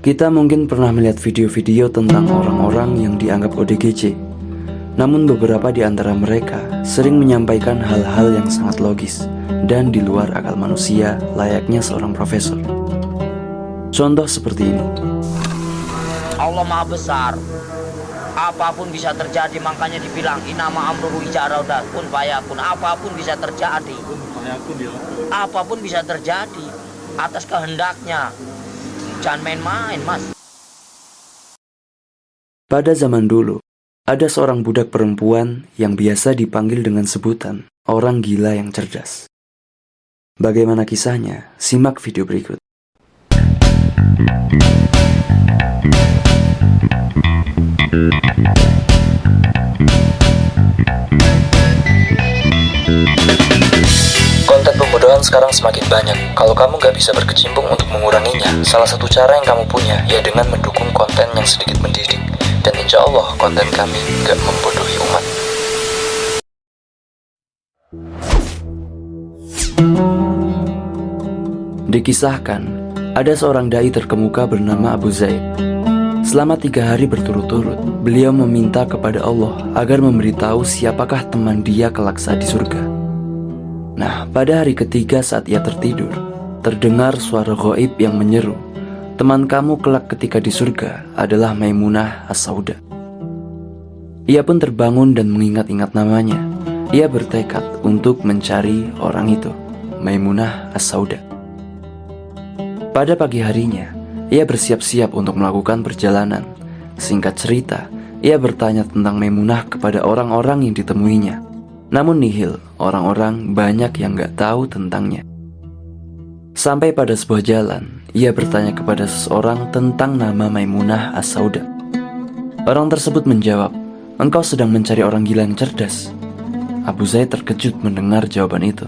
Kita mungkin pernah melihat video-video tentang orang-orang yang dianggap ODGJ. Namun beberapa di antara mereka sering menyampaikan hal-hal yang sangat logis dan di luar akal manusia layaknya seorang profesor. Contoh seperti ini. Allah Maha Besar. Apapun bisa terjadi, makanya dibilang inama amruhu ijaraudah kun fayakun. Apapun bisa terjadi. Apapun bisa terjadi atas kehendaknya. Jangan main-main, Mas. Pada zaman dulu, ada seorang budak perempuan yang biasa dipanggil dengan sebutan orang gila yang cerdas. Bagaimana kisahnya? Simak video berikut. Konten pembodohan sekarang semakin banyak. Kalau kamu nggak bisa berkecimpung untuk menguranginya, salah satu cara yang kamu punya ya dengan mendukung konten yang sedikit mendidik. Dan insya Allah konten kami nggak membodohi umat. Dikisahkan, ada seorang dai terkemuka bernama Abu Zaid. Selama 3 hari berturut-turut, beliau meminta kepada Allah agar memberitahu siapakah teman dia kelak saat di surga. Nah, pada hari ketiga saat ia tertidur, terdengar suara gaib yang menyeru, "Teman kamu kelak ketika di surga adalah Maimunah As-Sauda." Ia pun terbangun dan mengingat-ingat namanya. Ia bertekad untuk mencari orang itu, Maimunah As-Sauda. Pada pagi harinya, ia bersiap-siap untuk melakukan perjalanan. Singkat cerita, ia bertanya tentang Maimunah kepada orang-orang yang ditemuinya. Namun nihil, orang-orang banyak yang gak tahu tentangnya. Sampai pada sebuah jalan, ia bertanya kepada seseorang tentang nama Maimunah As-Sauda. Orang tersebut menjawab, "Engkau sedang mencari orang gila yang cerdas." Abu Zaid terkejut mendengar jawaban itu.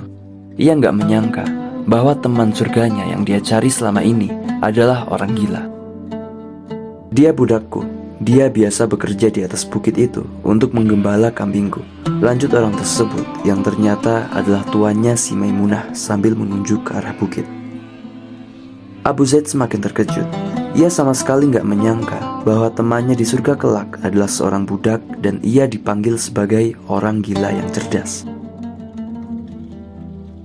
Ia gak menyangka bahwa teman surganya yang dia cari selama ini adalah orang gila. "Dia budakku. Dia biasa bekerja di atas bukit itu untuk menggembala kambingku," lanjut orang tersebut yang ternyata adalah tuannya si Maimunah sambil menunjuk ke arah bukit. Abu Zaid semakin terkejut. Ia sama sekali gak menyangka bahwa temannya di surga kelak adalah seorang budak dan ia dipanggil sebagai orang gila yang cerdas.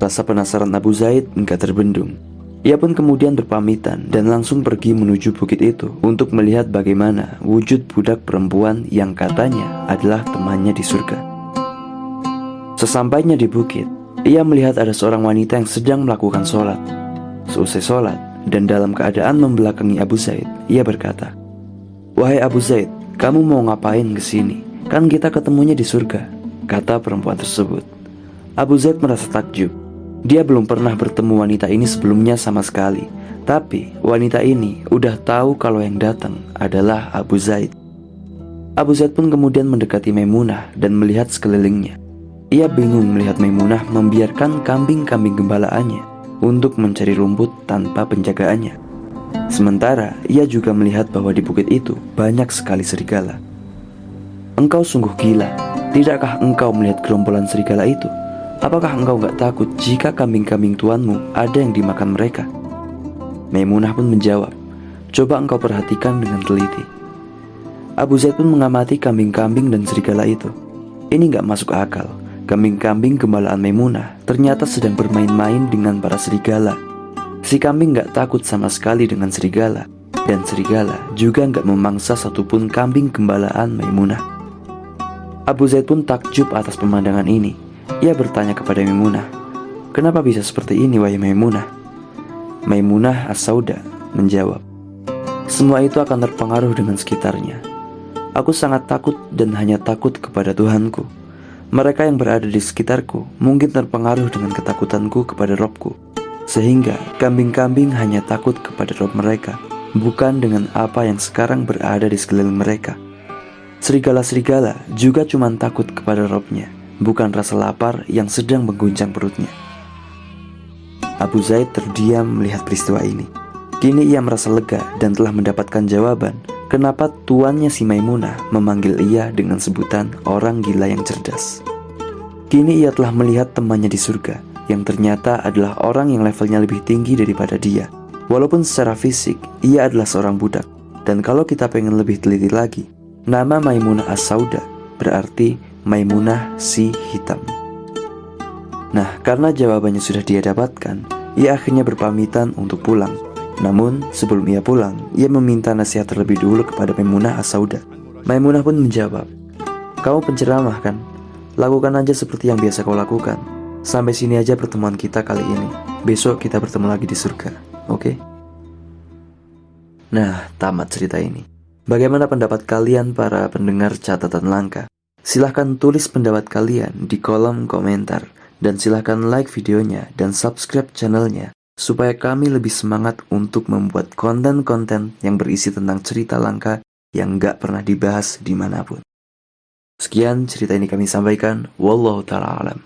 Rasa penasaran Abu Zaid gak terbendung. Ia pun kemudian berpamitan dan langsung pergi menuju bukit itu untuk melihat bagaimana wujud budak perempuan yang katanya adalah temannya di surga. Sesampainya di bukit, ia melihat ada seorang wanita yang sedang melakukan sholat. Seusai sholat dan dalam keadaan membelakangi Abu Zaid, ia berkata, "Wahai Abu Zaid, kamu mau ngapain kesini? Kan kita ketemunya di surga," kata perempuan tersebut. Abu Zaid merasa takjub. Dia belum pernah bertemu wanita ini sebelumnya sama sekali. Tapi wanita ini udah tahu kalau yang datang adalah Abu Zaid. Abu Zaid pun kemudian mendekati Maimunah dan melihat sekelilingnya. Ia bingung melihat Maimunah membiarkan kambing-kambing gembalaannya untuk mencari rumput tanpa penjagaannya. Sementara ia juga melihat bahwa di bukit itu banyak sekali serigala. "Engkau sungguh gila. Tidakkah engkau melihat gerombolan serigala itu? Apakah engkau gak takut jika kambing-kambing tuanmu ada yang dimakan mereka?" Maimunah pun menjawab, "Coba engkau perhatikan dengan teliti." Abu Zaid pun mengamati kambing-kambing dan serigala itu. Ini gak masuk akal. Kambing-kambing gembalaan Maimunah ternyata sedang bermain-main dengan para serigala. Si kambing gak takut sama sekali dengan serigala, dan serigala juga gak memangsa satupun kambing gembalaan Maimunah. Abu Zaid pun takjub atas pemandangan ini. Ia bertanya kepada Maimunah, "Kenapa bisa seperti ini, wahai Maimunah?" Maimunah As-Sauda menjawab, "Semua itu akan terpengaruh dengan sekitarnya. Aku sangat takut dan hanya takut kepada Tuhanku. Mereka yang berada di sekitarku mungkin terpengaruh dengan ketakutanku kepada Robku. Sehingga kambing-kambing hanya takut kepada Rob mereka, bukan dengan apa yang sekarang berada di sekeliling mereka. Serigala-serigala juga cuma takut kepada Robnya, bukan rasa lapar yang sedang mengguncang perutnya." Abu Zaid terdiam melihat peristiwa ini. Kini ia merasa lega dan telah mendapatkan jawaban kenapa tuannya si Maimunah memanggil ia dengan sebutan orang gila yang cerdas. Kini ia telah melihat temannya di surga, yang ternyata adalah orang yang levelnya lebih tinggi daripada dia. Walaupun secara fisik ia adalah seorang budak, dan kalau kita pengen lebih teliti lagi, nama Maimunah As-Sauda berarti Maimunah si hitam. Nah, karena jawabannya sudah dia dapatkan, ia akhirnya berpamitan untuk pulang. Namun, sebelum ia pulang, ia meminta nasihat terlebih dulu kepada Maimunah As-Sauda. Maimunah pun menjawab, "Kamu penceramah kan? Lakukan aja seperti yang biasa kau lakukan. Sampai sini aja pertemuan kita kali ini. Besok kita bertemu lagi di surga, oke?" Nah, tamat cerita ini. Bagaimana pendapat kalian para pendengar catatan langka? Silahkan tulis pendapat kalian di kolom komentar. Dan silahkan like videonya dan subscribe channelnya supaya kami lebih semangat untuk membuat konten-konten yang berisi tentang cerita langka yang gak pernah dibahas dimanapun. Sekian cerita ini kami sampaikan. Wallahu ta'ala alam.